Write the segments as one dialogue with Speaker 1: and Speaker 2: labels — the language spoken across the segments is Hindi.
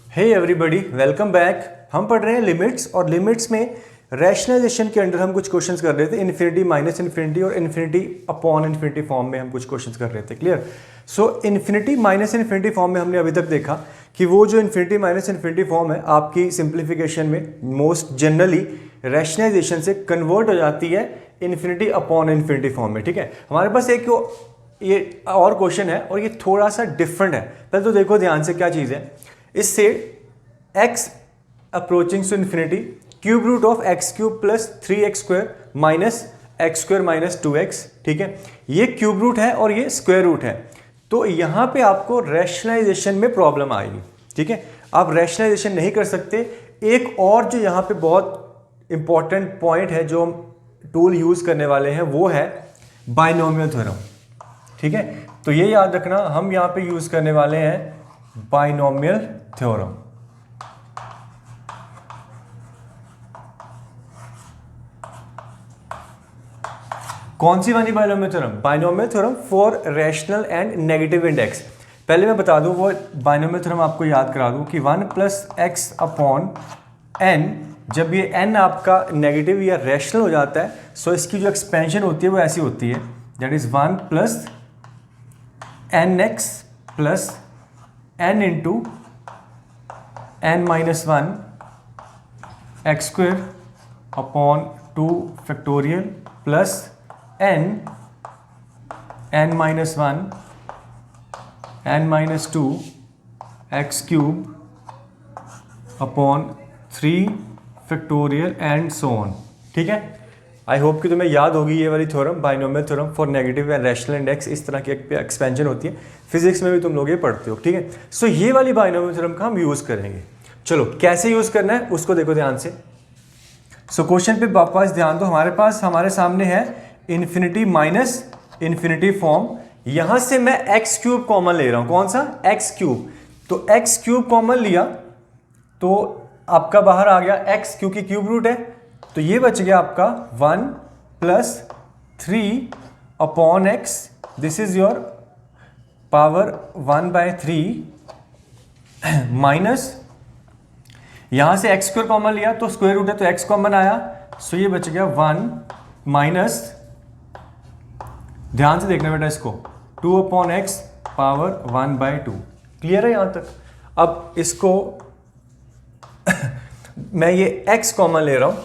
Speaker 1: Hey everybody, welcome back. हम पढ़ रहे हैं लिमिट्स, और लिमिट्स में रैशनलाइजेशन के अंडर हम कुछ क्वेश्चंस कर रहे थे। इन्फिनिटी, माइनस इन्फिनिटी और इन्फिनिटी अपॉन इन्फिनिटी फॉर्म में हम कुछ क्वेश्चंस कर रहे थे। क्लियर? सो इन्फिनिटी माइनस इन्फिनिटी फॉर्म में हमने अभी तक देखा कि वो जो इन्फिनिटी माइनस इन्फिनिटी फॉर्म है आपकी सिंप्लीफिकेशन में मोस्ट जनरली रैशनलाइजेशन से कन्वर्ट हो जाती है इन्फिनिटी अपॉन इन्फिनिटी फॉर्म में। ठीक है, हमारे पास एक ये और क्वेश्चन है और ये थोड़ा सा डिफरेंट है। पहले तो देखो ध्यान से क्या चीज़ है। इससे x approaching to infinity cube root of X cube plus 3x square minus X square minus 2x, ठीक है, ये क्यूब रूट है और ये स्क्वायर रूट है। तो यहाँ पे आपको रैशनलाइजेशन में प्रॉब्लम आएगी। ठीक है, आप रैशनलाइजेशन नहीं कर सकते। एक और जो यहाँ पे बहुत इंपॉर्टेंट पॉइंट है जो हम टूल यूज करने वाले हैं वो है बाइनोमियल थ्योरम। ठीक है, तो ये याद रखना, हम यहाँ पे यूज करने वाले हैं बाइनोमियल थ्योरम। कौन सी वाली binomial theorem? Binomial theorem for rational and negative index. पहले मैं बता दूं, वो बाइनोमियल थ्योरम आपको याद करा दूं कि 1 प्लस एक्स अपॉन एन, जब ये n आपका नेगेटिव या रैशनल हो जाता है, सो इसकी जो एक्सपेंशन होती है वो ऐसी होती है, that is 1 plus N X plus N into N minus 1 X square upon 2 factorial plus N minus 1 N minus 2 X cube upon 3 factorial and so on. ठीक है, आई होप कि तुम्हें याद होगी ये वाली theorem, binomial theorem for negative and rational index. इस तरह की एक्सपेंशन होती है, फिजिक्स में भी तुम लोग ये पढ़ते हो। ठीक है, सो ये वाली बाइनोमियल थ्योरम का हम यूज करेंगे। चलो कैसे यूज करना है उसको देखो ध्यान से। सो क्वेश्चन पे वापस ध्यान दो। हमारे सामने है इन्फिनिटी माइनस इन्फिनिटी फॉर्म। यहां से मैं एक्स क्यूब कॉमन ले रहा हूं। कौन सा? X cube. तो एक्स क्यूब कॉमन लिया तो आपका बाहर आ गया एक्स, क्योंकि क्यूब रूट है, तो ये बच गया आपका 1 plus 3 upon x, this is your power 1/3 minus, यहां से एक्स स्क्वायर कॉमन लिया तो स्क्वायर रूट है तो एक्स कॉमन आया, सो ये बच गया 1 माइनस, ध्यान से देखना बेटा इसको, 2 अपॉन एक्स पावर 1/2। क्लियर है यहां तक? अब इसको मैं ये x कॉमन ले रहा हूं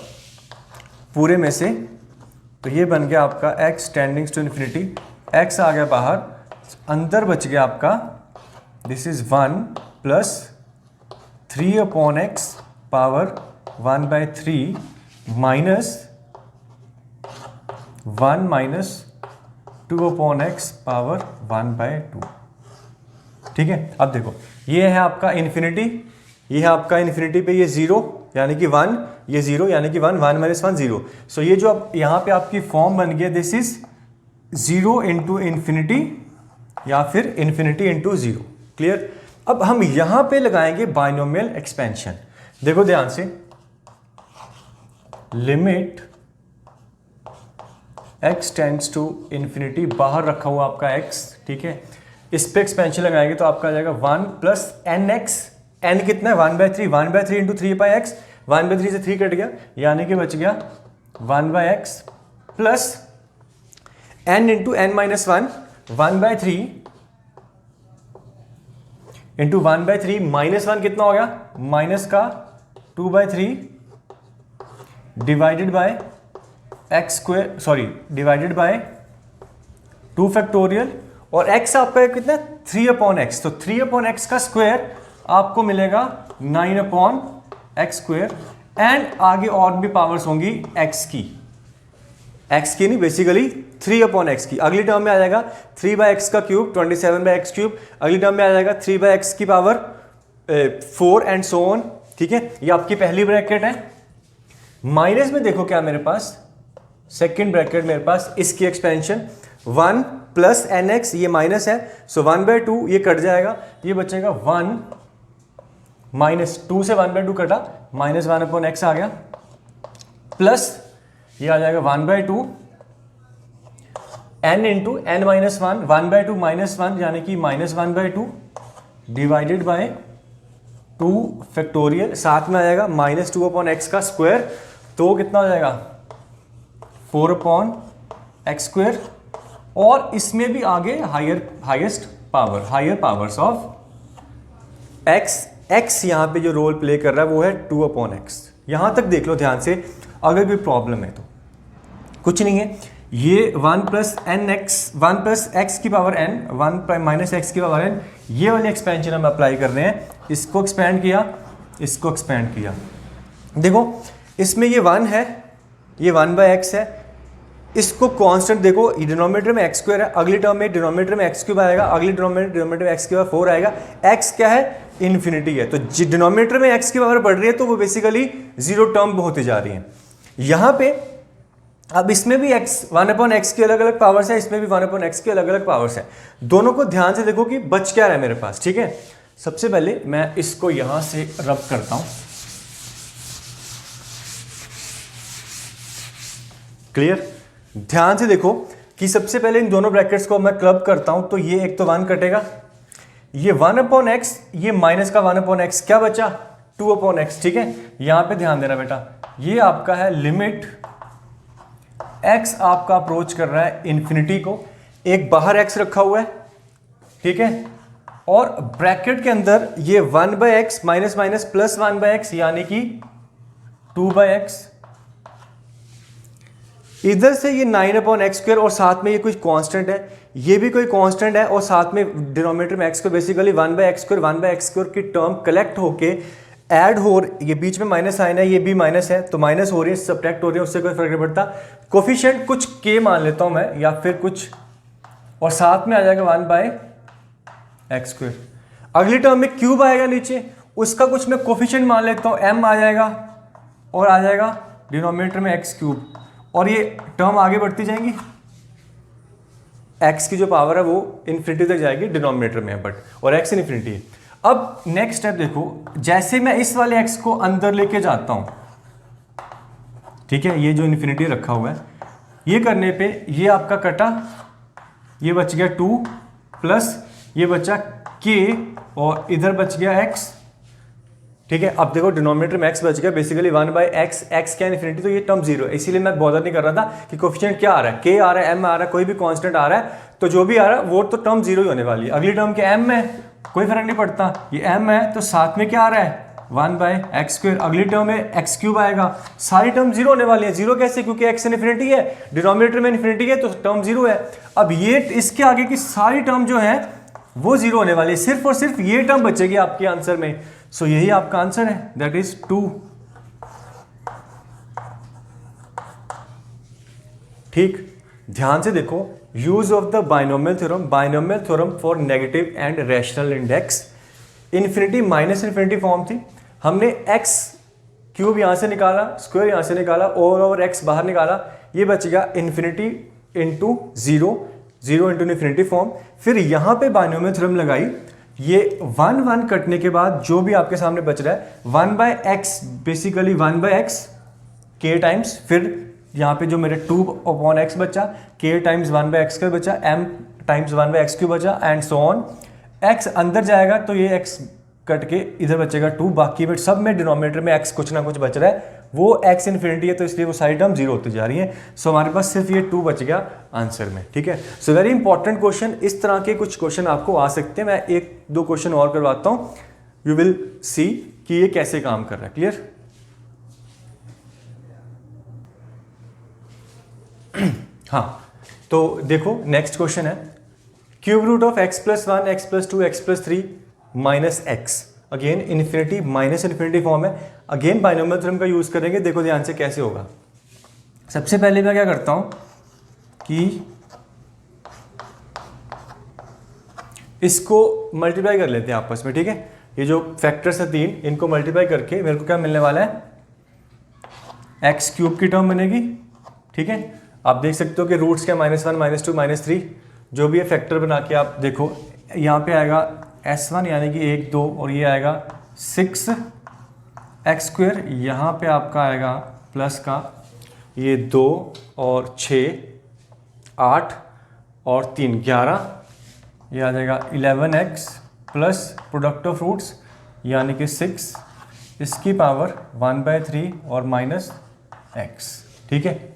Speaker 1: पूरे में से, तो ये बन गया आपका x tendings to infinity, x आ गया बाहर, अंदर बच गया आपका this is 1 plus 3 upon x power 1/3 minus 1 minus 2 upon x power 1/2। ठीक है, अब देखो ये है आपका इन्फिनिटी, ये है आपका इन्फिनिटी पे ये 0 यानी कि 1, ये 0 यानी कि 1, 1 माइनस 1 0। सो ये जो अब यहाँ पे आपकी फॉर्म बन गया, दिस इज 0 इंटू इन्फिनिटी या फिर इन्फिनिटी इंटू 0। क्लियर? अब हम यहाँ पे लगाएंगे बाइनोमियल एक्सपेंशन। देखो ध्यान से, limit x tends to infinity, बाहर रखा हुआ आपका x, ठीक है, इस पे एक्सपेंशन लगाएंगे तो आपका आ जाएगा 1 प्लस एन एक्स, एन कितना है 1/3, 1/3 इंटू 3/x, 1/3 से 3 कट गया यानी कि बच गया 1/x plus N into N minus 1, 1/3 into 1/3 minus 1 कितना हो गया, माइनस का 2/3 divided by X square, sorry divided by 2 factorial, और x आपका कितना 3 अपॉन एक्स, तो 3 अपॉन एक्स का स्क्वायर आपको मिलेगा 9 अपॉन एक्स स्क्वायर, एंड आगे और भी पावर्स होंगी x की नहीं, बेसिकली 3 अपॉन एक्स की। अगली टर्म में आ जाएगा 3/x का क्यूब 27/x क्यूब, अगली टर्म में आ जाएगा 3/x की पावर 4 एंड सो ऑन। ठीक है, ये आपकी पहली ब्रैकेट है। माइनस में देखो क्या मेरे पास, सेकेंड ब्रैकेट मेरे पास इसकी एक्सपेंशन 1 प्लस एन एक्स, ये माइनस है, सो 1/2 ये कट जाएगा, ये बचेगा 1 माइनस 2 से 1/2 कटा, माइनस 1 अपॉन एक्स आ गया, प्लस ये आ जाएगा 1/2 N into N minus 1, 1/2 minus 1 यानी कि -1/2 डिवाइडेड बाय 2 फैक्टोरियल, साथ में आ जाएगा माइनस 2 अपॉन एक्स का स्क्वायर, तो कितना हो जाएगा 4 अपॉन एक्स स्क्वायर, और इसमें भी आगे highest power, higher powers of X. X यहाँ पे जो रोल प्ले कर रहा है वो है 2 अपॉन एक्स। यहाँ तक देख लो ध्यान से, अगर कोई प्रॉब्लम है तो कुछ नहीं है, ये 1 plus N X, 1 plus X की पावर एन, 1 माइनस एक्स की पावर एन, ये वाले एक्सपेंशन हम अप्लाई कर रहे हैं। इसको एक्सपेंड किया, इसको एक्सपेंड किया, देखो इसमें ये 1 है, ये 1 बाय एक्स है, इसको कांस्टेंट देखो, डिनोमिनेटर में एक्स स्क्वायर है, अगली टर्म में डिनोमिनेटर में एक्स क्यूब आएगा, अगली डिनोमिनेटर में एक्स की पावर 4 आएगा। एक्स क्या है, इन्फिनिटी है, तो डिनोमिनेटर में एक्स की पावर बढ़ रही है तो वो बेसिकली जीरो टर्म होती जा रही है। यहाँ पे अब इसमें भी x 1 अपॉन एक्स की अलग अलग पावर्स है, इसमें भी 1 अपॉन एक्स की अलग अलग पावर्स है। दोनों को ध्यान से देखो कि बच क्या रहा है मेरे पास, ठीक है। सबसे पहले मैं इसको यहां से रब करता हूं, क्लियर। ध्यान से देखो कि सबसे पहले इन दोनों ब्रैकेट्स को मैं क्लब करता हूं, तो ये एक तो 1 कटेगा, ये 1 अपॉन एक्स, ये माइनस का 1 अपॉन एक्स, क्या बचा 2 अपॉन एक्स, ठीक है। यहां पे ध्यान देना बेटा, ये आपका है लिमिट x आपका अप्रोच कर रहा है इन्फिनिटी को, एक बाहर x रखा हुआ है, ठीक है, और ब्रैकेट के अंदर ये 1 by X minus minus plus 1 by X यानी कि 2 बाय एक्स, इधर से ये 9 अपॉन एक्स स्क्वायर, और साथ में ये कुछ कांस्टेंट है, ये भी कोई कांस्टेंट है, और साथ में डिनोमिनेटर में एक्स को basically 1 by X square, 1 by X square की टर्म कलेक्ट होके ऐड हो, ये बीच में माइनस साइन है, ये भी माइनस है, तो माइनस हो रही है, सब्ट्रैक्ट हो रही है, उससे कोई फर्क नहीं पड़ता। कोफिशिएंट कुछ के मान लेता हूं मैं, या फिर कुछ, और साथ में आ जाएगा 1 बाय एक्स स्क्वायर। अगली टर्म में क्यूब आएगा नीचे, उसका कुछ मैं कोफिशिएंट मान लेता हूं, m आ जाएगा, और आ जाएगा डिनोमिनेटर में एक्स क्यूब, और ये टर्म आगे बढ़ती जाएंगी, x की जो पावर है वो इन्फिनिटी तक जाएगी डिनोमिनेटर में, बट और x इन्फिनिटी है। अब नेक्स्ट स्टेप देखो, जैसे मैं इस वाले x को अंदर लेके जाता हूं, ठीक है, ये जो इन्फिनिटी रखा हुआ है, ये करने पे ये आपका कटा, ये बच गया 2 प्लस ये बचा k, और इधर बच गया x, ठीक है। अब देखो डिनोमिनेटर में x बच गया, बेसिकली 1 बाय एक्स, x क्या इन्फिनिटी, तो ये टर्म जीरो है, इसीलिए मैं बॉदर नहीं कर रहा था कि कोफिशिएंट क्या आ रहा है, k आ रहा है, m आ रहा है, कोई भी कांस्टेंट आ रहा है, तो जो भी आ रहा है वो तो टर्म जीरो ही होने वाली है। अगली टर्म के m है, कोई फर्क नहीं पड़ता, ये m है, तो साथ में क्या आ रहा है 1 बाय एक्स स्क्वायर, अगली टर्म में एक्स क्यूब आएगा, सारी टर्म जीरो होने वाली है। जीरो कैसे, क्योंकि x इन्फिनिटी है, डिनोमिनेटर में इन्फिनिटी है, तो टर्म जीरो है। अब ये इसके आगे की सारी टर्म जो है वो जीरो होने वाली है, सिर्फ और सिर्फ ये टर्म बचेगी आपके आंसर में। सो यही आपका आंसर है, दैट इज 2। ठीक, ध्यान से देखो, use of the binomial theorem, binomial theorem for negative and rational index. Infinity minus infinity form थी, हमने एक्स क्यूब यहां से निकाला, स्क्वायर यहां से निकाला, ओवर एक्स बाहर निकाला, ये बच गया infinity into zero, zero into infinity form. फिर यहां पे बाइनोमियल थ्योरम लगाई, ये 1 1 कटने के बाद जो भी आपके सामने बच रहा है 1 by X, basically 1 by X के टाइम्स, फिर यहाँ पे जो मेरे 2 अपॉन एक्स बचा, के टाइम्स 1 बाय एक्स का बचा, m times 1 by X cube बचा, एंड सो ऑन। x अंदर जाएगा तो ये x कट के इधर बचेगा 2, बाकी में सब में डिनोमिनेटर में x कुछ ना कुछ बच रहा है, वो x इन्फिनिटी है, तो इसलिए वो सारी टर्म जीरो होती जा रही है। सो हमारे पास सिर्फ ये 2 बच गया आंसर में, ठीक है। सो वेरी इंपॉर्टेंट क्वेश्चन, इस तरह के कुछ क्वेश्चन आपको आ सकते हैं। मैं 1-2 क्वेश्चन और करवाता हूँ, यू विल सी कि ये कैसे काम कर रहा है। क्लियर? हाँ, तो देखो नेक्स्ट क्वेश्चन है, cube root of x plus 1 x plus 2 x plus 3 minus x. Again infinity minus infinity form है, अगेन बाइनोमियल थ्योरम का यूज करेंगे। देखो ध्यान से कैसे होगा। सबसे पहले मैं क्या करता हूं कि इसको मल्टीप्लाई कर लेते हैं आपस में, ठीक है। ये जो फैक्टर्स है 3, इनको मल्टीप्लाई करके मेरे को क्या मिलने वाला है, एक्स क्यूब की टर्म बनेगी, ठीक है। आप देख सकते हो कि रूट्स क्या -1 -2 -3, जो भी है फैक्टर बना के आप देखो, यहाँ पे आएगा s1 यानी कि 1 2, और ये आएगा 6 एक्स स्क्वायर, यहाँ पे आपका आएगा प्लस का ये 2 और 6 8 और 3 11, ये आ जाएगा 11x plus product of roots यानी कि 6 इसकी पावर 1/3 और माइनस x। ठीक है,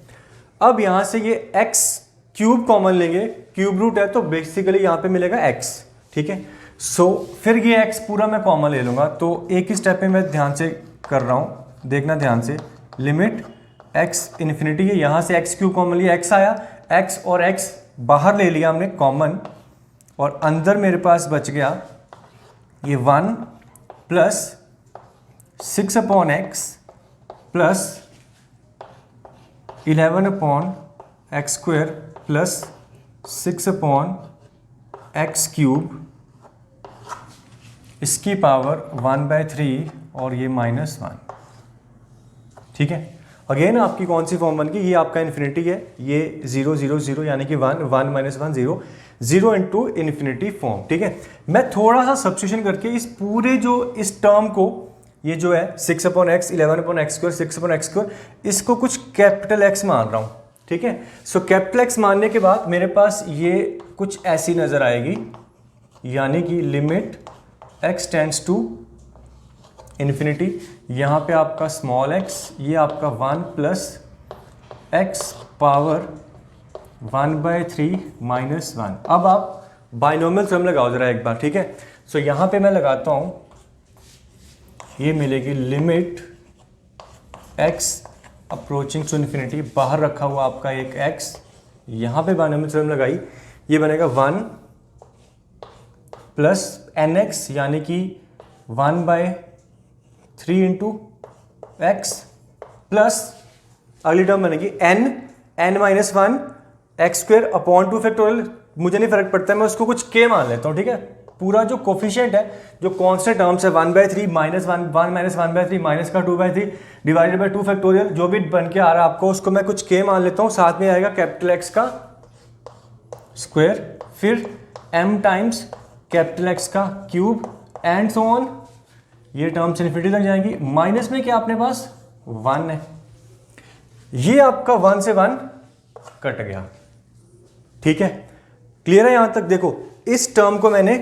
Speaker 1: अब यहाँ से ये x क्यूब कॉमन लेंगे, क्यूब रूट है तो बेसिकली यहाँ पे मिलेगा x। ठीक है, सो फिर ये x पूरा मैं कॉमन ले लूँगा, तो एक ही स्टेप में मैं ध्यान से कर रहा हूँ, देखना ध्यान से। लिमिट x इन्फिनिटी है, यहाँ से x क्यूब कॉमन लिया, x आया, x और x बाहर ले लिया हमने कॉमन, और अंदर मेरे पास बच गया ये 1 plus 6/x plus 11/x² plus 6/x cube इसकी पावर 1/3 और ये -1। ठीक है, अगेन आपकी कौन सी फॉर्म बन गई, ये आपका इन्फिनिटी है, ये 0 0 0 यानी कि 1 1 -1 0 0 इंटू इन्फिनिटी फॉर्म। ठीक है, मैं थोड़ा सा सब्स्टिट्यूशन करके इस पूरे जो इस टर्म को, ये जो है 6/x 11/x², 6/x², इसको कुछ कैपिटल X मान रहा हूँ। ठीक है, सो कैपिटल X मानने के बाद मेरे पास ये कुछ ऐसी नजर आएगी, यानी कि limit x tends to infinity, यहाँ पे आपका स्मॉल x, ये आपका 1 प्लस x पावर 1/3 -1। अब आप बाइनोमियल थ्योरम लगाओ जरा एक बार। ठीक है, सो यहाँ पे मैं लगाता हूँ, ये मिलेगी limit x approaching to infinity, बाहर रखा हुआ आपका एक x, यहाँ पे बाइनोमियल थ्योरम लगाई, ये बनेगा 1 प्लस nx यानी कि 1/3 इंटू x प्लस अगली टर्म बनेगी n-1 x² अपॉन 2 फैक्टोरियल, मुझे नहीं फर्क पड़ता है, मैं उसको कुछ k मान लेता हूँ। ठीक है, पूरा जो कोफिशिएंट है, जो कांस्टेंट टर्म्स है 1/3 -1 माइनस का 2/3 डिवाइडेड बाय 2 फैक्टोरियल, जो भी बन के आ रहा है आपको, उसको मैं कुछ k मान लेता हूँ, साथ में आएगा कैपिटल X का स्क्वायर, फिर m टाइम्स कैपिटल X का क्यूब एंड सो ऑन, ये टर्म्स इन्फिनिटी तक जाएंगी। माइनस में क्या अपने पास 1 है, ये आपका 1 से 1 कट गया। ठीक है, क्लियर है यहां तक? देखो इस टर्म को मैंने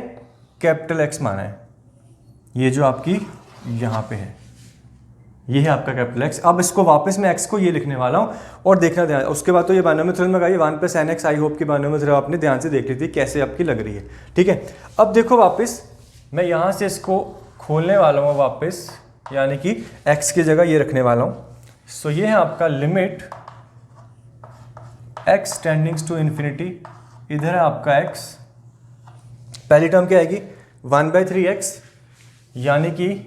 Speaker 1: कैपिटल X माना है, ये जो आपकी यहां पे है, ये है आपका कैपिटल X। अब इसको वापस मैं X को ये लिखने वाला हूं, और देखना ध्यान, उसके बाद तो ये बाइनोमियल थ्योरम लगाइए 1 प्लस nx। आई होप कि बाइनोमियल थ्योरम आपने ध्यान से देख ली थी कैसे आपकी लग रही है। ठीक है, अब देखो वापस मैं यहां से इसको खोलने वाला हूं वापस, यानी कि x की जगह ये रखने वाला हूं। सो ये है आपका limit x tendings to infinity, इधर है आपका x, पहली टर्म क्या आएगी 1/3x, यानी कि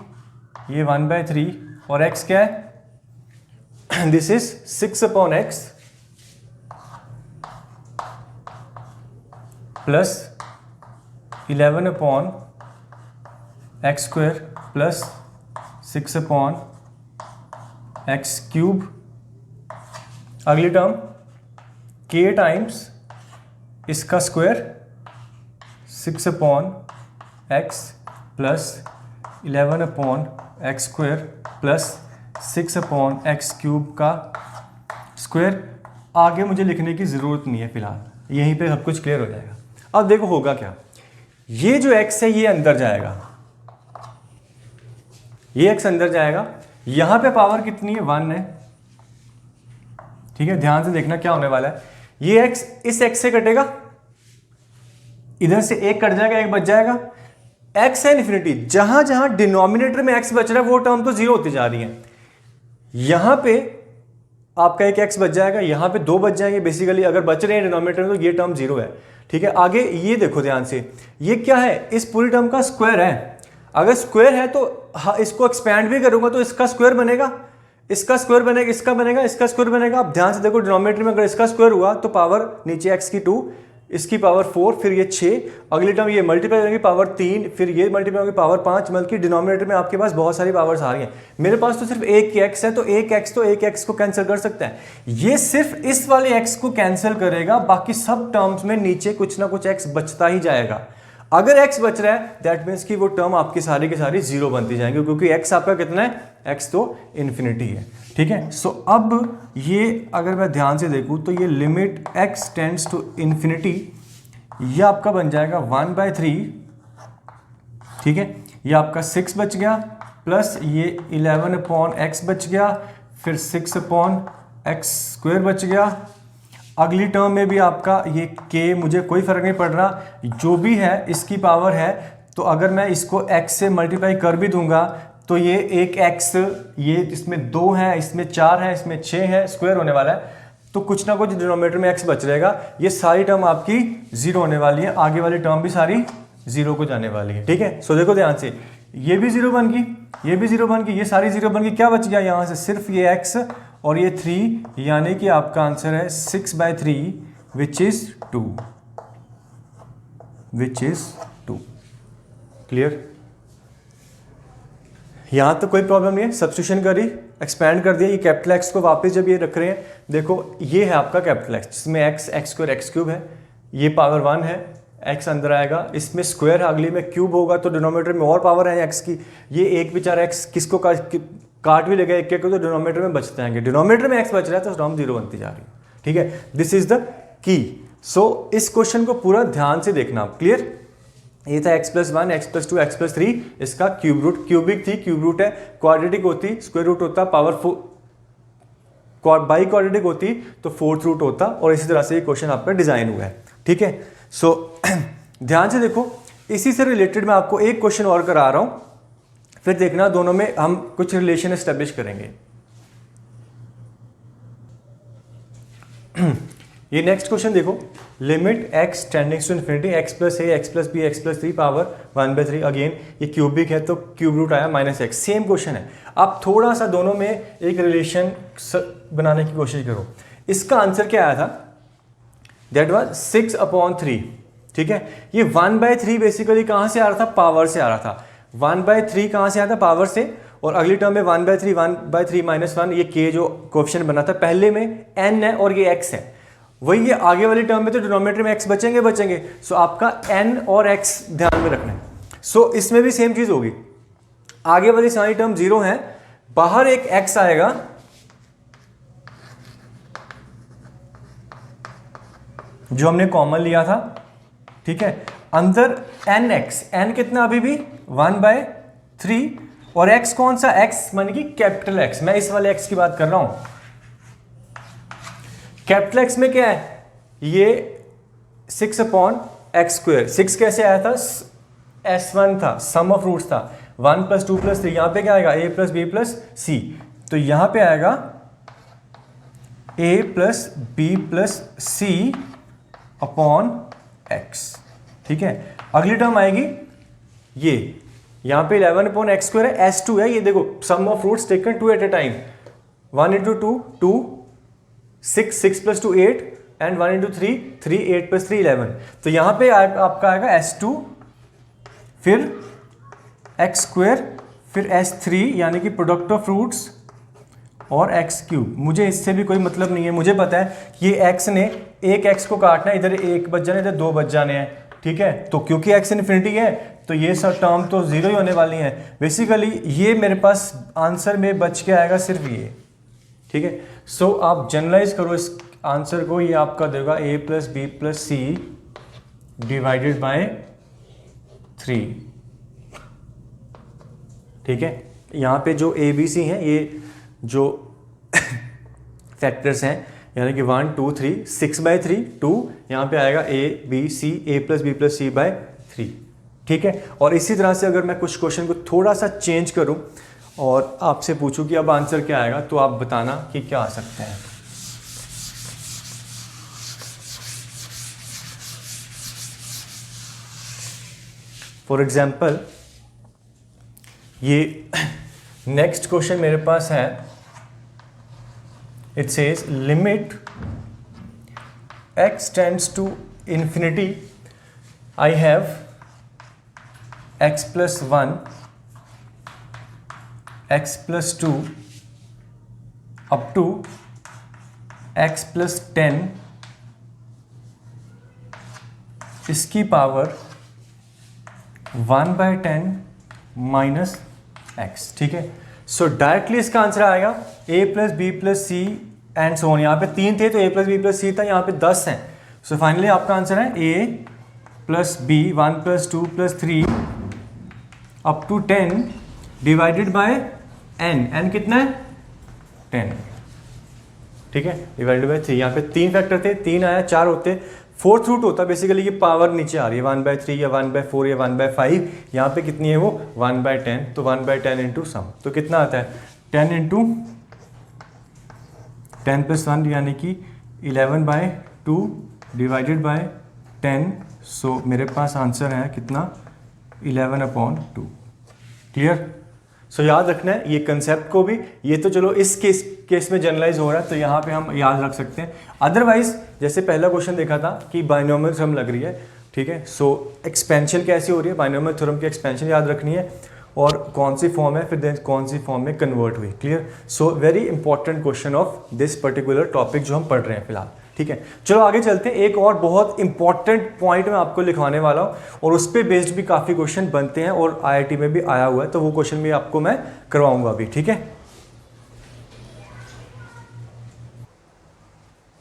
Speaker 1: ये 1/3 और x क्या है, this is 6/x plus 11/x² plus 6/x³। अगली टर्म k टाइम्स इसका square 6/x plus 11/x² plus 6/x³ का स्क्वायर। आगे मुझे लिखने की ज़रूरत नहीं है फिलहाल, यहीं पे सब कुछ क्लियर हो जाएगा। अब देखो होगा क्या, ये जो x है ये अंदर जाएगा, ये x अंदर जाएगा, यहां पे पावर कितनी है 1 है। ठीक है, ध्यान से देखना क्या होने वाला है, ये x इस x से कटेगा, इधर से एक कट जाएगा, एक बच जाएगा, x है इन्फिनिटी, जहां जहां डिनोमिनेटर में x बच रहा है वो टर्म तो 0 होती जा रही है। यहां पे आपका एक x बच जाएगा, यहां पे 2 बच जाएंगे, बेसिकली अगर बच रहे हैं डिनोमिनेटर में तो ये टर्म 0 है। ठीक है, आगे ये देखो ध्यान से, ये क्या है, इस पूरी टर्म का स्क्वायर है। अगर स्क्वायर है तो इसको एक्सपैंड भी करूंगा तो इसका स्क्वायर बनेगा, इसका स्क्वायर बनेगा, इसका बनेगा, इसका स्क्वायर बनेगा। अब ध्यान से देखो, डिनोमिनेटर में अगर इसका स्क्वायर हुआ तो पावर नीचे x की 2, इसकी पावर 4, फिर ये 6, अगली टर्म ये मल्टीप्लाई करेंगे पावर 3, फिर ये मल्टीप्लाई होगी पावर 5, मतलब कि डिनोमिनेटर में आपके पास बहुत सारी पावर्स आ रही हैं। मेरे पास तो सिर्फ एक x है, तो एक x को कैंसिल कर सकता है, ये सिर्फ इस वाले x को कैंसिल करेगा, बाकी सब टर्म्स में नीचे कुछ ना कुछ x बचता ही जाएगा। अगर x बच रहा है दैट मीन्स कि वो टर्म आपकी सारी की सारी 0 बनती जाएंगी, क्योंकि x आपका कितना है, x तो इन्फिनिटी है। ठीक है, सो अब ये अगर मैं ध्यान से देखूं तो ये limit x tends to infinity, ये आपका बन जाएगा 1/3। ठीक है, ये आपका 6 बच गया, प्लस ये 11 अपॉन एक्स बच गया, फिर 6 अपॉन एक्स स्क्वायर बच गया। अगली टर्म में भी आपका ये के, मुझे कोई फ़र्क नहीं पड़ रहा, जो भी है इसकी पावर है, तो अगर मैं इसको x से मल्टीप्लाई कर भी दूंगा तो ये एक x, ये इसमें 2 है, इसमें 4 है, इसमें 6 है, स्क्वायर होने वाला है, तो कुछ ना कुछ डिनोमिनेटर में x बच रहेगा। ये सारी टर्म आपकी 0 होने वाली है, आगे वाली टर्म भी सारी 0 को जाने वाली है, ठीक है। सो देखो ध्यान से, ये भी 0 बन गई, ये भी 0 बन गई, ये सारी 0 बन गई, क्या बच गया यहाँ से, सिर्फ ये x और ये 3, यानी कि आपका आंसर है 6/3 which is 2, which is 2। Clear? यहां तो कोई प्रॉब्लम नहीं है, सब्स्टिट्यूशन करी, एक्सपैंड कर दिया, ये कैपिटल एक्स को वापस जब ये रख रहे हैं, देखो ये है आपका कैपिटल एक्स, जिसमें एक्स स्क्वायर एक्स क्यूब है, ये पावर 1 है, एक्स अंदर आएगा, इसमें स्क्वायर है, अगली में क्यूब होगा, तो डिनोमिनेटर में और पावर है एक्स की, ये एक बेचारा एक्स किसको काट भी लेगा एक तो डिनोमिनेटर में बचते आएंगे, डिनोमिनेटर में एक्स बच रहा है तो टर्म 0 बनती जा रही है, ठीक है। This is the key. सो इस क्वेश्चन को पूरा ध्यान से देखना, क्लियर? ये था x+1, x+2, x+3, इसका क्यूब रूट, क्यूबिक थी, क्यूब रूट है, क्वाड्रेटिक होती स्क्वायर रूट होता, पावरफुल बाई क्वाड्रेटिक होती तो फोर्थ रूट होता, और इसी तरह से ये क्वेश्चन आपका डिजाइन हुआ है, ठीक है। सो ध्यान से देखो, इसी से रिलेटेड मैं आपको एक क्वेश्चन और करा रहा हूं, फिर देखना दोनों में हम कुछ रिलेशन एस्टेब्लिश करेंगे। ये नेक्स्ट क्वेश्चन देखो, limit x tendings to infinity x+a x+b x+3 power 1/3, again ये क्यूबिक है तो क्यूब रूट आया -x, सेम क्वेश्चन है। आप थोड़ा सा दोनों में एक रिलेशन बनाने की कोशिश करो। इसका आंसर क्या आया था, दैट वाज 6/3, ठीक है। ये 1/3 बेसिकली कहां से आ रहा था, पावर से आ रहा था, 1/3 कहां से आया था, पावर से, और अगली टर्म में 1/3 1/3 -1, ये k जो कोएफिशिएंट बना था, पहले में n है और ये x है, वही ये आगे वाली टर्म में तो डिनोमिनेटर में x बचेंगे। सो आपका n और x ध्यान में रखना है। सो इसमें भी सेम चीज होगी, आगे वाली सारी टर्म 0 है, बाहर एक x आएगा, जो हमने कॉमन लिया था, ठीक है, अंदर nx, n कितना अभी भी 1/3, और x कौन सा, x माने कि कैपिटल x, मैं इस वाले x की बात कर रहा हूं। कैपिटल एक्स में क्या है, ये 6/x², 6 कैसे आया था, S1 था, सम ऑफ रूट्स था, 1 + 2 + 3, यहां पे क्या आएगा, a + b + c, तो यहां पे आएगा a + b + c upon x, ठीक है। अगली टर्म आएगी ये, यहां पे 11/x² है, S2 है, ये देखो sum of roots taken 2 at a time, 1 × 2 2, 6 6 + 2 8, and 1 × 3 3, 8 + 3 11, तो यहां पे आपका आएगा S2, फिर x², फिर S3, यानी कि प्रोडक्ट ऑफ रूट्स और x3। मुझे इससे भी कोई मतलब नहीं है, मुझे पता है ये x ने एक x को काटना है, इधर 1 बच जाने, इधर 2 बच जाने हैं, ठीक है। तो क्योंकि x इन्फिनिटी है तो ये सब टर्म तो 0 ही होने वाली है, बेसिकली ये मेरे पास आंसर में बच के आएगा सिर्फ ये, ठीक है। सो आप जनरलाइज करो इस आंसर को, ये आपका देगा a + b + c divided by 3, ठीक है। यहाँ पे जो a b c हैं, ये जो फैक्टर्स हैं, यानी कि 1 2 3, 6/3 2, यहाँ पे आएगा a b c, a + b + c by 3, ठीक है। और इसी तरह से अगर मैं कुछ क्वेश्चन को थोड़ा सा चेंज करूं और आपसे पूछूं कि अब आंसर क्या आएगा, तो आप बताना कि क्या आ सकते हैं। फॉर एग्जाम्पल, ये नेक्स्ट क्वेश्चन मेरे पास है, it says limit x tends to infinity, I have x+1 x+2 up to x+10, इसकी पावर 1/10 माइनस x, ठीक है। सो डायरेक्टली इसका आंसर आएगा a + b + c and so on. यहाँ पे 3 थे तो a + b + c था, यहाँ पे 10 हैं। सो फाइनली आपका आंसर है a + b 1 + 2 + 3 up to 10 divided by n, n कितना है 10, ठीक है, डिवाइडेड बाय 3। यहाँ पे 3 फैक्टर थे, 3 आया, 4 होते, फोर्थ रूट होता बेसिकली, ये पावर नीचे आ रही है 1/3 या 1/4 या 1/5, यहाँ पे कितनी है वो 1/10, तो 1/10 इंटू सम, तो कितना आता है 10 इंटू 10 + 1 यानी कि 11/2 डिवाइडेड बाय 10, सो मेरे पास आंसर है कितना 11/2। क्लियर? सो याद रखना है ये कंसेप्ट को भी, ये तो चलो इस केस में जनरलाइज हो रहा है तो यहाँ पे हम याद रख सकते हैं। अदरवाइज जैसे पहला क्वेश्चन देखा था कि बाइनोमियल थ्योरम लग रही है, ठीक है, सो एक्सपेंशन कैसी हो रही है, बाइनोमियल थ्योरम की एक्सपेंशन याद रखनी है और कौन सी फॉर्म है, फिर कौन सी फॉर्म में कन्वर्ट हुई। Clear? So very important question of this particular topic जो हम पढ़ रहे हैं फिलहाल, ठीक है। चलो आगे चलते हैं, एक और बहुत इंपॉर्टेंट पॉइंट मैं आपको लिखवाने वाला हूं और उस पर बेस्ड भी काफ़ी क्वेश्चन बनते हैं और आईआईटी में भी आया हुआ है, तो वो क्वेश्चन भी आपको मैं करवाऊंगा अभी, ठीक है।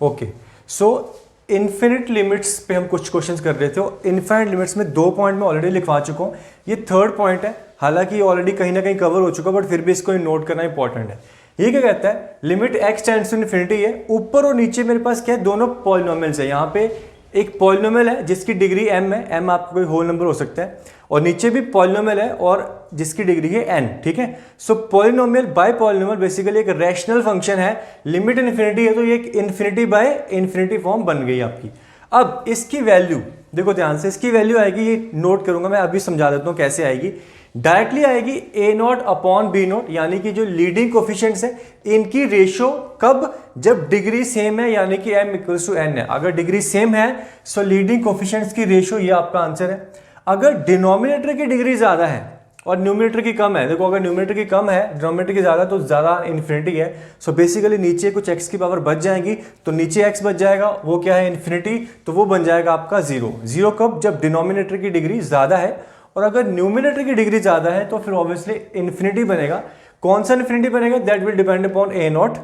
Speaker 1: ओके, सो इन्फिनिट लिमिट्स पे हम कुछ क्वेश्चंस कर रहे थे और इन्फिनिट लिमिट्स में 2 पॉइंट मैं ऑलरेडी लिखवा चुका हूं, ये थर्ड पॉइंट है, हालांकि ये ऑलरेडी कहीं ना कहीं कवर हो चुका, बट फिर भी इसको नोट करना इंपॉर्टेंट है। ये क्या कहता है, limit x tends to infinity है, ऊपर और नीचे मेरे पास क्या है, दोनों पॉलिनोमियल्स है। यहाँ पे एक पॉलिनोमियल है जिसकी डिग्री m है, m आपका कोई होल नंबर हो सकता है, और नीचे भी पॉलिनोमियल है और जिसकी डिग्री है n, ठीक है। सो पॉलिनोमियल बाय पॉलिनोमियल बेसिकली एक रैशनल फंक्शन है, लिमिट इन्फिनिटी है तो ये एक इन्फिनिटी बाय इन्फिनिटी फॉर्म बन गई आपकी। अब इसकी वैल्यू देखो ध्यान से, इसकी वैल्यू आएगी, ये नोट करूंगा मैं, अभी समझा देता हूँ कैसे आएगी। डायरेक्टली आएगी a0 अपॉन b0, यानी कि जो लीडिंग कोफिशिएंट्स है इनकी रेशियो कब, जब डिग्री सेम है, यानी कि m इक्वल्स टू n है। अगर डिग्री सेम है सो लीडिंग कोफिशिएंट्स की रेशियो, ये आपका आंसर है। अगर डिनोमिनेटर की डिग्री ज्यादा है और न्यूमिनेटर की कम है, देखो अगर न्यूमिनेटर की कम है डिनोमिनेटर की ज्यादा तो ज्यादा इन्फिनिटी है, सो बेसिकली नीचे कुछ x की पावर बच जाएगी, तो नीचे x बच जाएगा, वो क्या है इन्फिनिटी, तो वो बन जाएगा आपका 0। 0 कब, जब डिनोमिनेटर की डिग्री ज्यादा है, और अगर न्यूमिनेटर की डिग्री ज्यादा है तो फिर ऑब्वियसली इन्फिनिटी बनेगा। कौन सा इन्फिनिटी बनेगा, that will depend upon a0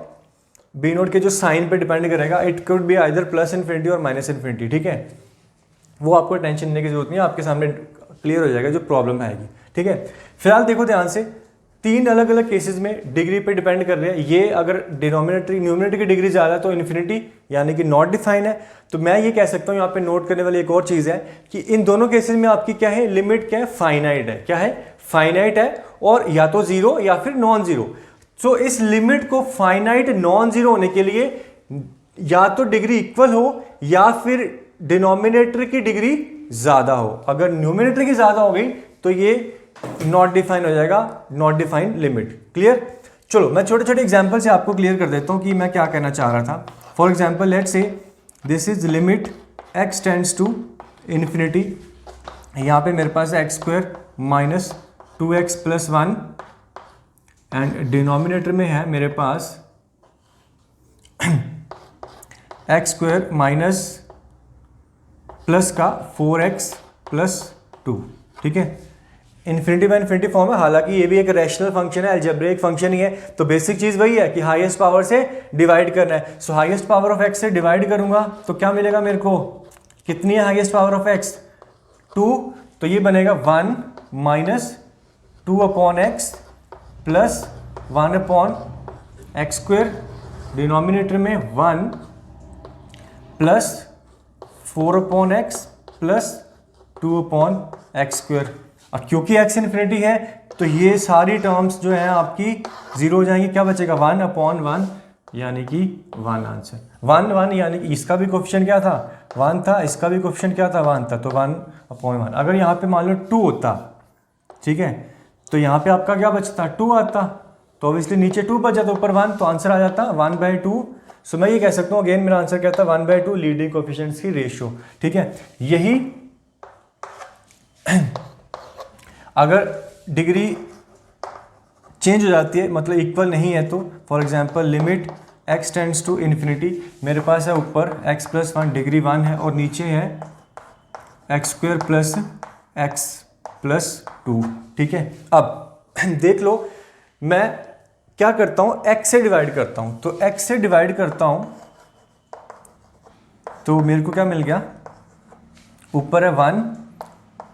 Speaker 1: b0 के जो साइन पे डिपेंड करेगा, it could be either plus infinity और माइनस इन्फिनिटी, ठीक है। वो आपको टेंशन लेने की जरूरत नहीं है, आपके सामने क्लियर हो जाएगा जो प्रॉब्लम आएगी, ठीक है। फिलहाल देखो ध्यान से, 3 अलग अलग केसेस में डिग्री पे डिपेंड कर रहे हैं। ये अगर न्यूमिनेटर की डिग्री ज़्यादा है तो इन्फिनिटी यानी कि नॉट डिफाइन है, तो मैं ये कह सकता हूँ यहाँ पे नोट करने वाली एक और चीज़ है कि इन दोनों केसेस में आपकी क्या है, लिमिट क्या है, फाइनाइट है। क्या है, फाइनाइट है, और या तो 0 या फिर नॉन जीरो। सो इस लिमिट को फाइनाइट नॉन जीरो होने के लिए या तो डिग्री इक्वल हो या फिर डिनोमिनेटर की डिग्री ज़्यादा हो। अगर न्यूमिनेटर की ज़्यादा हो गई तो ये नॉट डिफाइन हो जाएगा, नॉट डिफाइन लिमिट। क्लियर? चलो मैं छोटे छोटे एग्जांपल से आपको क्लियर कर देता हूं कि मैं क्या कहना चाह रहा था। For example let's say this is limit x tends to infinity, यहाँ पे मेरे पास है x² minus 2x plus 1 and denominator में है मेरे पास x² माइनस प्लस का 4x प्लस 2, ठीक है। इन्फिनिटी बाय इन्फिनिटी फॉर्म है, हालांकि ये भी एक रैशनल फंक्शन है, अलजेब्रिक फंक्शन ही है, तो बेसिक चीज वही है कि हाईएस्ट पावर से डिवाइड करना है। सो हाईएस्ट पावर ऑफ x से डिवाइड करूंगा तो क्या मिलेगा मेरे को, कितनी है हाईएस्ट पावर ऑफ x, 2, तो ये बनेगा 1 minus 2 upon x plus 1 upon x², denominator में 1 plus 4 upon x plus 2 upon x²। और क्योंकि x इन्फिनिटी है तो ये सारी टर्म्स जो है आपकी 0 हो जाएंगी, क्या बचेगा 1 अपॉन 1 यानी कि 1 आंसर। 1 1 यानी कि इसका भी कोफिशिएंट क्या था 1 था, इसका भी कोफिशिएंट क्या था 1 था, तो 1 अपॉन 1। अगर यहाँ पे मान लो 2 होता, ठीक है, तो यहाँ पे आपका क्या बचता 2 आता, तो ऑब्वियसली नीचे 2 बच जाता, ऊपर 1, तो आंसर आ जाता 1/2। सो मैं ये कह सकता हूँ अगेन मेरा आंसर क्या था 1/2 लीडिंग कोफिशिएंट्स की रेशियो, ठीक है। यही अगर डिग्री चेंज हो जाती है मतलब इक्वल नहीं है तो for example limit x tends to infinity, मेरे पास है ऊपर x प्लस 1 डिग्री 1 है और नीचे है x² प्लस x प्लस 2, ठीक है। अब देख लो मैं क्या करता हूँ, x से डिवाइड करता हूँ, तो x से डिवाइड करता हूँ तो मेरे को क्या मिल गया, ऊपर है 1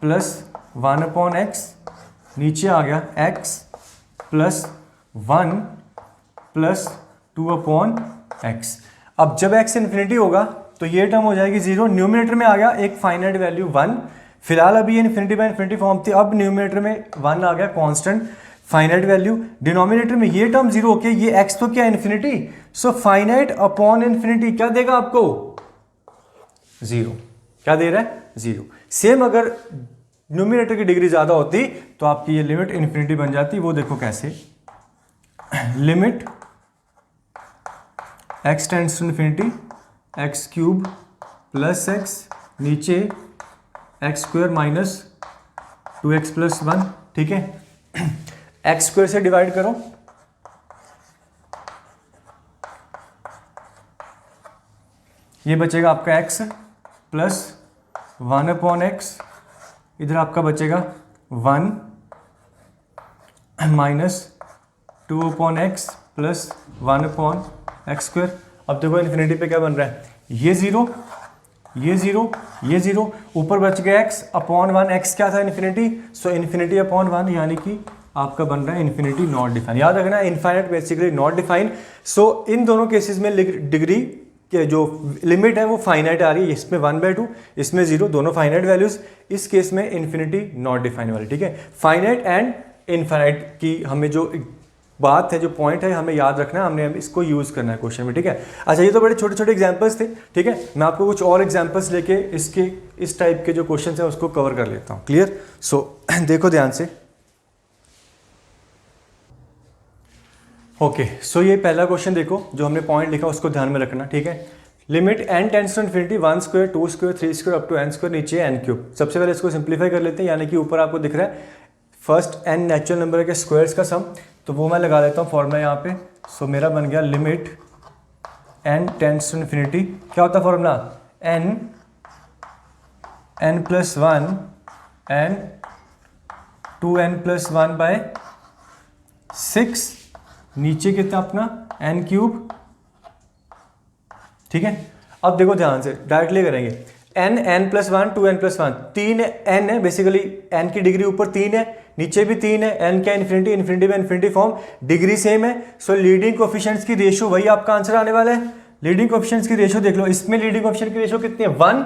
Speaker 1: प्लस 1 अपॉन x नीचे आ गया x plus 1 plus 2 upon x। अब जब x इन्फिनिटी होगा तो ये टर्म हो जाएगी 0। न्यूमिनेटर में आ गया एक फाइनाइट वैल्यू 1, फिलहाल अभी ये इन्फिनिटी बाय इन्फिनिटी फॉर्म थी, अब न्यूमिनेटर में 1 आ गया कांस्टेंट फाइनाइट वैल्यू। डिनोमिनेटर में ये टर्म 0 होके ये x तो क्या infinity, so finite upon infinity क्या देगा आपको 0। क्या दे रहा है 0। सेम अगर न्यूमिनेटर की डिग्री ज्यादा होती तो आपकी ये लिमिट इन्फिनिटी बन जाती। वो देखो कैसे, limit x tends to infinity x cube plus x, नीचे x square minus 2x plus 1। ठीक है, एक्स स्क्वायर से डिवाइड करो, ये बचेगा आपका x प्लस 1 अपॉन एक्स, इधर आपका बचेगा 1 minus 2 upon x plus 1 upon x square. अब देखो इन्फिनिटी पे क्या बन रहा है, ये 0 ये 0 ये 0, ऊपर बच गया x अपॉन 1, x क्या था इन्फिनिटी, सो इन्फिनिटी अपॉन 1 यानी कि आपका बन रहा है इन्फिनिटी नॉट डिफाइन। याद रखना इनफाइनाइट बेसिकली नॉट डिफाइन। सो इन दोनों केसेस में डिग्री के जो लिमिट है वो फाइनाइट आ रही है, इसमें 1/2 इसमें 0, दोनों फाइनाइट वैल्यूज। इस केस में इन्फिनिटी नॉट डिफाइन वाली। ठीक है, फाइनाइट एंड इनफाइनाइट की हमें जो बात है, जो पॉइंट है, हमें याद रखना है, हमने इसको यूज करना है क्वेश्चन में। ठीक है, अच्छा ये तो बड़े छोटे छोटे एग्जांपल्स थे। ठीक है, मैं आपको कुछ और एग्जांपल्स लेके इसके इस टाइप के जो क्वेश्चन है उसको कवर कर लेता हूँ। क्लियर, सो देखो ध्यान से। ओके, सो ये पहला क्वेश्चन देखो, जो हमने पॉइंट लिखा उसको ध्यान में रखना। ठीक है, limit n tends to infinity 1 square 2 square 3 square up to n square, नीचे n क्यूब। सबसे पहले इसको सिंप्लीफाई कर लेते हैं, यानी कि ऊपर आपको दिख रहा है फर्स्ट n नेचुरल नंबर के स्क्वायर्स का सम, तो वो मैं लगा लेता हूँ फॉर्मूला यहाँ पे। सो मेरा बन गया limit n tends to infinity, क्या होता है formula, n plus 1 n 2n plus 1 by 6, नीचे कितना अपना n क्यूब। ठीक है, अब देखो ध्यान से डायरेक्टली करेंगे, n plus 1 2n plus 1, 3 n है बेसिकली, n की डिग्री ऊपर 3 है नीचे भी 3 है, n क्या इन्फिनिटी, इन्फिनिटी में इन्फिनिटी फॉर्म, डिग्री सेम है। सो लीडिंग कोएफिशिएंट्स की रेशियो वही आपका आंसर आने वाला है। लीडिंग कोएफिशिएंट्स की रेशियो देख लो, इसमें लीडिंग कोएफिशिएंट की रेशियो कितनी है 1,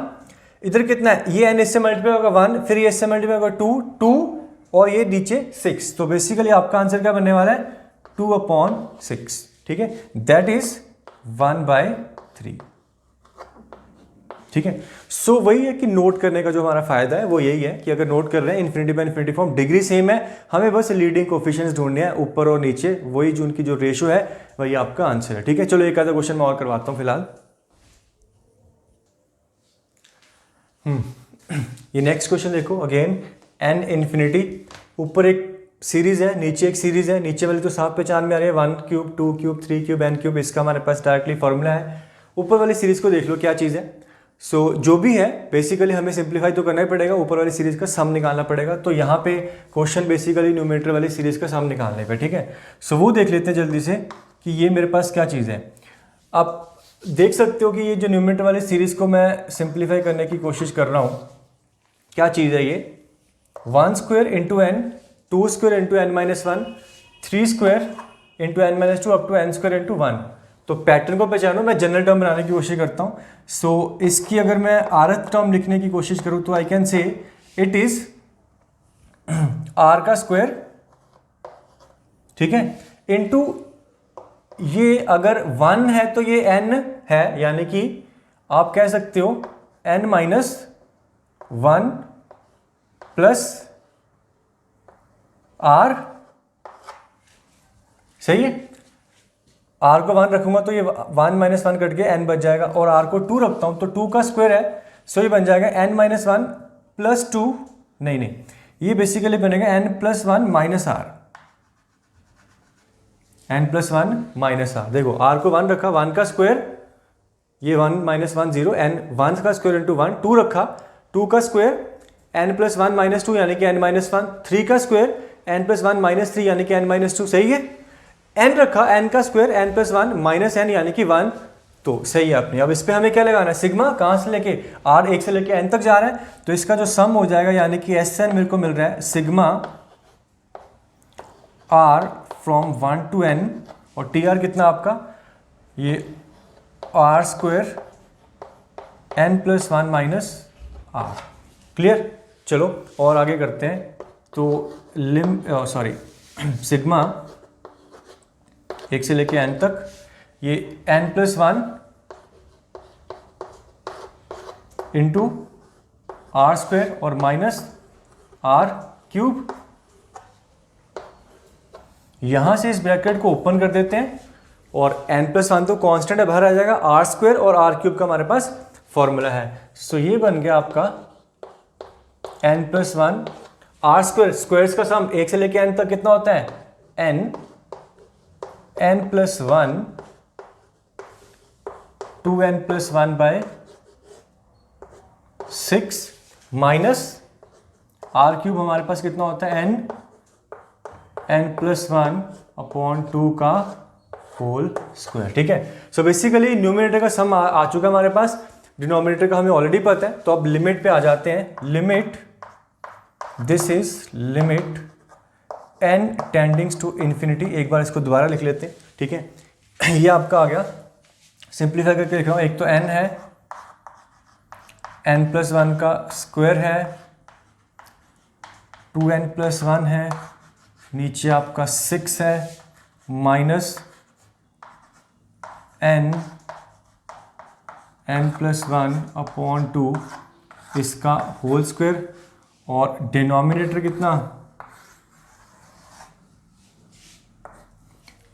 Speaker 1: इधर कितना है, ये n इससे मल्टीप्लाई होगा 1, फिर ये इससे मल्टीप्लाई होगा 2 और ये नीचे 6। तो बेसिकली आपका आंसर क्या बनने वाला है 2/6। ठीक है, दैट इज 1/3। ठीक है, सो वही है कि नोट करने का जो हमारा फायदा है वो यही है कि अगर नोट कर रहे हैं infinity by infinity form, degree same है, हमें बस लीडिंग कोएफिशिएंट्स ढूंढने हैं ऊपर और नीचे, वही जो उनकी जो रेशियो है वही आपका आंसर है। ठीक है, चलो एक आधा क्वेश्चन मैं और करवाता हूं फिलहाल। ये नेक्स्ट क्वेश्चन देखो, अगेन n इन्फिनिटी, ऊपर एक सीरीज है नीचे एक सीरीज है, नीचे वाली तो साफ पहचान में आ रही है 1 cube 2 cube 3 cube n cube, इसका हमारे पास डायरेक्टली फॉर्मूला है। ऊपर वाली सीरीज को देख लो क्या चीज़ है। सो जो भी है बेसिकली हमें सिंप्लीफाई तो करना ही पड़ेगा, ऊपर वाली सीरीज का सम निकालना पड़ेगा। तो यहाँ पे क्वेश्चन बेसिकली न्यूमरेटर वाली सीरीज का सम निकालने पे। ठीक है, सो वो देख लेते हैं जल्दी से कि ये मेरे पास क्या चीज़ है। आप देख सकते हो कि ये जो न्यूमरेटर वाली सीरीज को मैं सिंप्लीफाई करने की कोशिश कर रहा हूँ, क्या चीज़ है ये 1 square into n 2 square into n minus 1 3 square into n minus 2 up to n square into 1। तो पैटर्न को पहचानो, मैं जनरल टर्म बनाने की कोशिश करता हूँ। सो इसकी अगर मैं rth टर्म लिखने की कोशिश करूँ तो I can say it is r का स्क्वायर, ठीक है, इनटू ये अगर 1 है तो ये n है, यानी कि आप कह सकते हो n माइनस 1 प्लस r, सही है। r को 1 रखूंगा तो ये 1 माइनस 1 कट के n बच जाएगा, और r को 2 रखता हूं तो 2 का स्क्वायर है, सो ये बन जाएगा n माइनस 1 प्लस 2, नहीं ये बेसिकली बनेगा n plus 1 minus r, n plus 1 minus r। देखो r को 1 रखा, 1 का स्क्वायर, ये 1 माइनस 1 0, n 1 का स्क्वायर इंटू 1, 2 रखा, 2 का स्क्वायर n प्लस 1 माइनस 2 यानी कि n माइनस 1, 3 का स्क्वायर n प्लस 1 माइनस 3 यानी कि n माइनस 2, सही है। n रखा, n का square n plus 1 minus n यानी कि 1, तो सही है अपनी। अब इस पे हमें क्या लगाना है, सिग्मा, कहाँ से लेके r 1 से लेके n तक जा रहा है, तो इसका जो सम हो जाएगा यानी कि Sn मेरे को मिल रहा है sigma r from 1 to n, और टी आर कितना आपका, ये r square n plus 1 minus r। Clear? चलो और आगे करते हैं। तो सिग्मा 1 से लेके n तक, ये n plus 1 into r square और माइनस आर क्यूब। यहां से इस ब्रैकेट को ओपन कर देते हैं और n प्लस 1 तो कांस्टेंट है, बाहर आ जाएगा, आर स्क्वायर और आर क्यूब का हमारे पास फॉर्मूला है। सो ये बन गया आपका n plus 1 r square, squares का सम 1 से लेके n तक कितना होता है, n plus 1 2n plus 1 by 6 minus r cube हमारे पास कितना होता है, n प्लस 1 अपॉन 2 का होल स्क्वायर। ठीक है? सो बेसिकली न्यूमरेटर का सम आ चुका है हमारे पास, डिनोमिनेटर का हमें ऑलरेडी पता है। तो अब लिमिट पे आ जाते हैं। Limit, this is limit n tendings to infinity. एक बार इसको दोबारा लिख लेते हैं। ठीक है? ये आपका आ गया, सिंप्लीफाई करके लिख रहा हूँ। एक तो n है, n प्लस 1 का स्क्वायर है, 2n प्लस 1 है, नीचे आपका 6 है, माइनस n प्लस 1 अपॉन 2 इसका होल स्क्वायर, और डिनोमिनेटर कितना,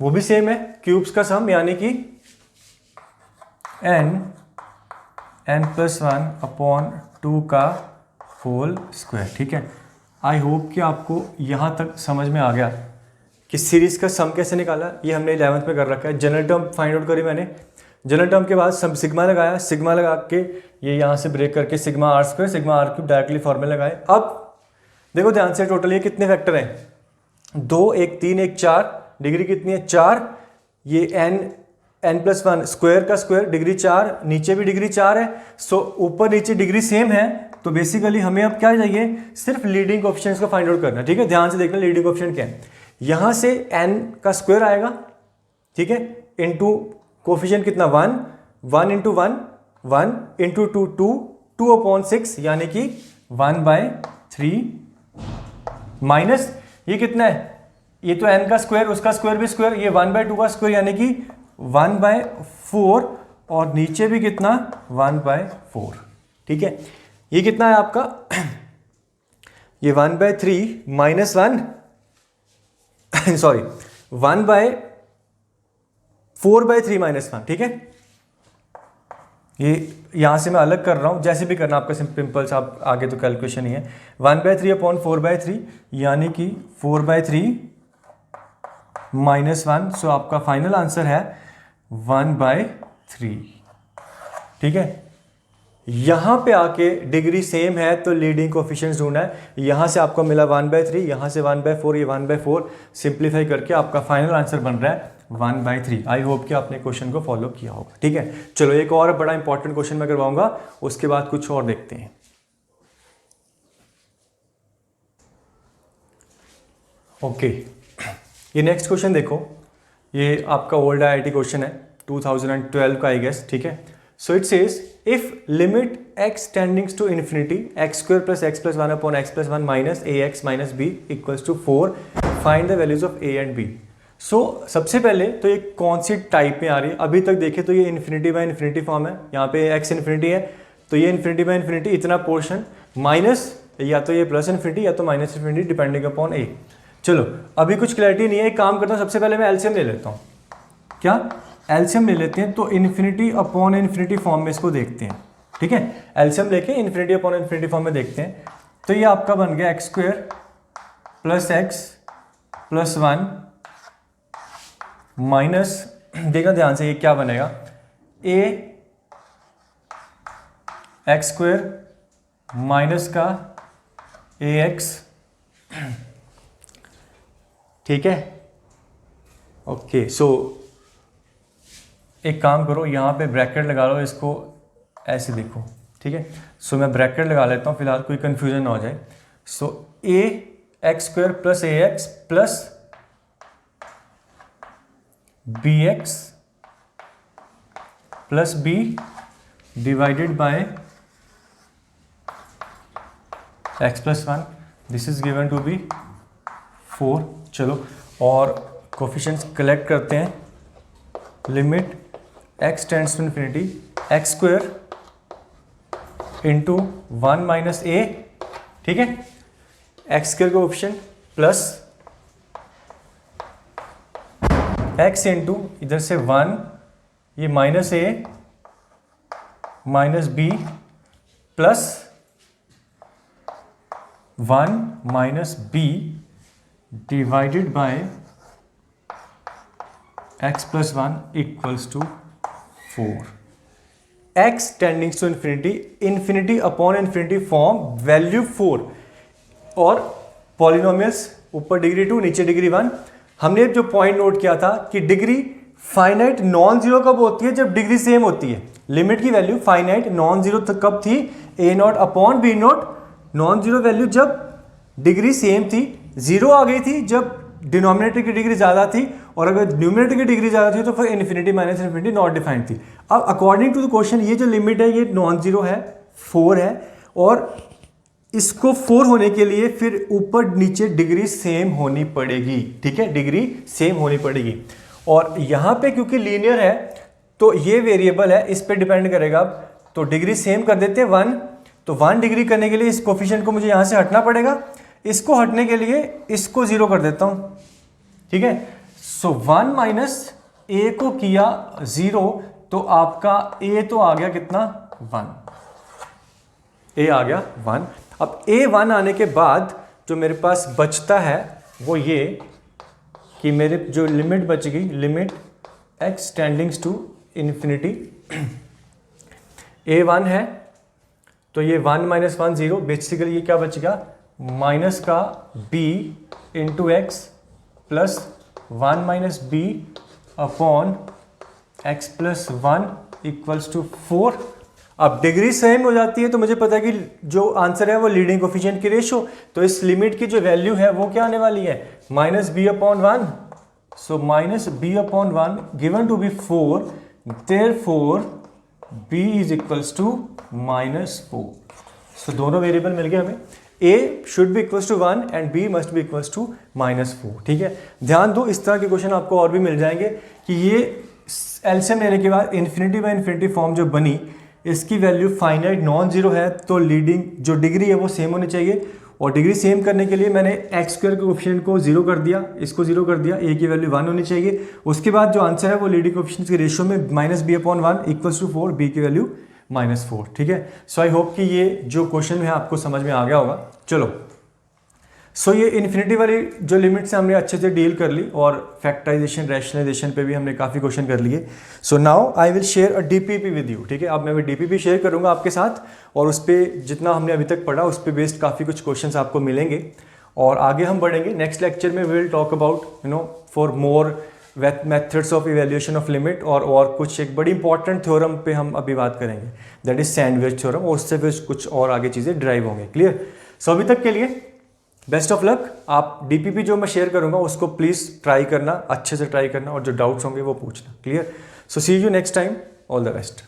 Speaker 1: वो भी सेम है, क्यूब्स का सम, यानी कि n प्लस 1 अपॉन 2 का होल स्क्वायर। ठीक है? आई होप कि आपको यहाँ तक समझ में आ गया कि सीरीज का सम कैसे निकाला। ये हमने 11th में कर रखा है। जनरल टर्म फाइंड आउट करी मैंने, जनरल टर्म के बाद सब सिग्मा लगाया, सिग्मा लगा के ये यहाँ से ब्रेक करके sigma r square sigma r cube directly formula लगाए। अब देखो ध्यान से, टोटल ये कितने फैक्टर हैं, 2 1 3 1 4, डिग्री कितनी है 4, ये n प्लस 1 स्क्वायर का स्क्वायर डिग्री 4, नीचे भी डिग्री 4 है। सो ऊपर नीचे डिग्री सेम है, तो बेसिकली हमें अब क्या चाहिए, सिर्फ लीडिंग कोएफिशिएंट्स को फाइंड आउट करना। ठीक है? ध्यान से देखना लीडिंग कोएफिशिएंट क्या है। यहां से n का स्क्वायर आएगा, ठीक है, इंटू कोएफिशिएंट कितना 1, 1 इंटू 1 1 इंटू 2 2 2 अपॉन 6 यानी कि 1/3 माइनस ये कितना है, ये तो n का स्क्वायर, उसका स्क्वायर भी स्क्वायर, ये 1/2 का स्क्वायर यानी कि 1/4, और नीचे भी कितना 1/4। ठीक है? ये कितना है आपका ये 1/3 माइनस 1 सॉरी 1/4/3 माइनस 1। ठीक है? ये यहां से मैं अलग कर रहा हूं, जैसे भी करना आपका सिंपल सा, आप आगे तो कैलकुलेशन ही है। 1/3 अपॉन 4/3 यानी कि 4/3 माइनस 1। सो आपका फाइनल आंसर है 1/3। ठीक है? यहां पे आके डिग्री सेम है तो लीडिंग कोएफिशिएंट्स ढूंढना है। यहां से आपको मिला 1/3, यहां से 1/4, ये 1/4, सिंप्लीफाई करके आपका फाइनल आंसर बन रहा है 1/3। आई होप कि आपने क्वेश्चन को फॉलो किया होगा। ठीक है? चलो एक और बड़ा इंपॉर्टेंट क्वेश्चन मैं करवाऊंगा, उसके बाद कुछ और देखते हैं। ओके, ये नेक्स्ट क्वेश्चन देखो, ये आपका ओल्ड IIT क्वेश्चन है 2012 का आई गेस। ठीक है? So it says if limit x tendings to infinity x square plus x plus 1 upon x plus 1 minus ax minus b equals to 4, find the values of a and b। So सबसे पहले तो ये कौन सी टाइप में आ रही है, अभी तक देखे तो ये इन्फिनिटी बाय इन्फिनिटी फॉर्म है, यहाँ पे x इन्फिनिटी है, तो ये इन्फिनिटी बाय इन्फिनिटी इतना पोर्शन माइनस, या तो ये प्लस इन्फिनिटी या तो minus infinity depending upon a। चलो अभी कुछ क्लैरिटी नहीं है, एक काम करता हूँ, सबसे पहले मैं एलसीएम ले लेता हूँ। क्या एलसीएम ले लेते हैं, तो इन्फिनिटी अपॉन इन्फिनिटी फॉर्म में इसको देखते हैं। ठीक है? एलसीएम लेके इन्फिनिटी अपॉन इन्फिनिटी फॉर्म में देखते हैं। तो ये आपका बन गया x square plus x plus 1 minus, देखना ध्यान से, ये क्या बनेगा, a x स्क्वायर माइनस का ax। ठीक है? ओके, सो एक काम करो, यहाँ पे ब्रैकेट लगा लो, इसको ऐसे देखो। ठीक है? सो मैं ब्रैकेट लगा लेता हूँ फिलहाल, कोई कंफ्यूजन ना हो जाए। So a x square plus ax plus b x plus b divided by x plus 1, this is given to B 4। चलो और कोफिशिएंट्स कलेक्ट करते हैं। Limit x tends to infinity x square into 1 minus a, ठीक है, x square coefficient plus x into इधर से 1, ये minus a minus b plus 1 minus b divided by x plus 1 equals to 4। x tendings to infinity, infinity upon infinity form, value 4 और पॉलिनोमियल्स ऊपर डिग्री 2 नीचे डिग्री 1। हमने जो पॉइंट नोट किया था कि डिग्री फाइनाइट नॉन जीरो कब होती है, जब डिग्री सेम होती है। लिमिट की वैल्यू फाइनाइट नॉन जीरो तक कब थी, a not upon b not, non zero value जब डिग्री सेम थी, जीरो आ गई थी जब डिनोमिनेटर की डिग्री ज़्यादा थी, और अगर न्यूमरेटर की डिग्री ज़्यादा थी तो फिर infinity minus infinity not defined थी। अब अकॉर्डिंग टू द क्वेश्चन ये जो लिमिट है ये नॉन जीरो है, 4 है, और इसको 4 होने के लिए फिर ऊपर नीचे डिग्री सेम होनी पड़ेगी, ठीक है, डिग्री सेम होनी पड़ेगी। और यहाँ पे क्योंकि लीनियर है तो ये वेरिएबल है, इस पे डिपेंड करेगा। अब तो डिग्री सेम कर देते हैं 1, तो 1 डिग्री करने के लिए इस कोफिशिएंट को मुझे यहाँ से हटना पड़ेगा, इसको हटने के लिए इसको 0 कर देता हूँ, ठीक है। सो 1 माइनस ए को किया 0, तो आपका ए तो आ गया कितना, 1, ए आ गया 1। अब ए 1 आने के बाद जो मेरे पास बचता है वो ये कि मेरे जो लिमिट बच गई, limit x tendings to infinity, ए 1 है तो ये 1 माइनस 1 0, बेसिकली ये क्या बचेगा, माइनस का b into x plus 1 minus b upon x plus 1 equals to 4। अब डिग्री सेम हो जाती है तो मुझे पता है कि जो आंसर है वो लीडिंग कोफिशिएंट की रेशो, तो इस लिमिट की जो वैल्यू है वो क्या आने वाली है, minus b upon 1। So minus b upon 1 given to B 4, therefore b is equals to minus 4। सो दोनों वेरिएबल मिल गए हमें, a should be equals to 1 and b must be equals to minus 4, ठीक है। ध्यान दो, इस तरह के क्वेश्चन आपको और भी मिल जाएंगे कि ये एलसीएम लेने के बाद इन्फिनिटी बाय इन्फिनिटी फॉर्म जो बनी, इसकी वैल्यू फाइनाइट नॉन जीरो है, तो लीडिंग जो डिग्री है वो सेम होनी चाहिए, और डिग्री सेम करने के लिए मैंने एक्स स्क्वायर के कोफिशिएंट को 0 कर दिया, इसको 0 कर दिया, ए की वैल्यू 1 होनी चाहिए। उसके बाद जो आंसर है वो लीडिंग कोफिशिएंट के रेशियो में minus b upon 1 equals to 4, b की वैल्यू माइनस 4, ठीक है। सो आई होप कि ये जो क्वेश्चन है आपको समझ में आ गया होगा। चलो, सो ये इन्फिनिटी वाली जो लिमिट से हमने अच्छे से डील कर ली, और फैक्टराइजेशन रैशनलाइजेशन पे भी हमने काफ़ी क्वेश्चन कर लिए। So now I will share a DPP with you, ठीक है। अब मैं डीपीपी शेयर करूंगा आपके साथ, और उस पर जितना हमने अभी तक पढ़ा उस पर बेस्ड काफ़ी कुछ क्वेश्चंस आपको मिलेंगे, और आगे हम बढ़ेंगे। नेक्स्ट लेक्चर में we will talk about for more methods of evaluation of limit, और कुछ एक बड़ी इंपॉर्टेंट थ्योरम पे हम अभी बात करेंगे, दैट इज सैंडविच थ्योरम, और उससे फिर कुछ और आगे चीज़ें ड्राइव होंगे। क्लियर? सो अभी तक के लिए बेस्ट ऑफ लक। आप डीपीपी जो मैं शेयर करूंगा उसको प्लीज़ ट्राई करना, अच्छे से ट्राई करना, और जो डाउट्स होंगे वो पूछना। Clear? So see you next time, all the best.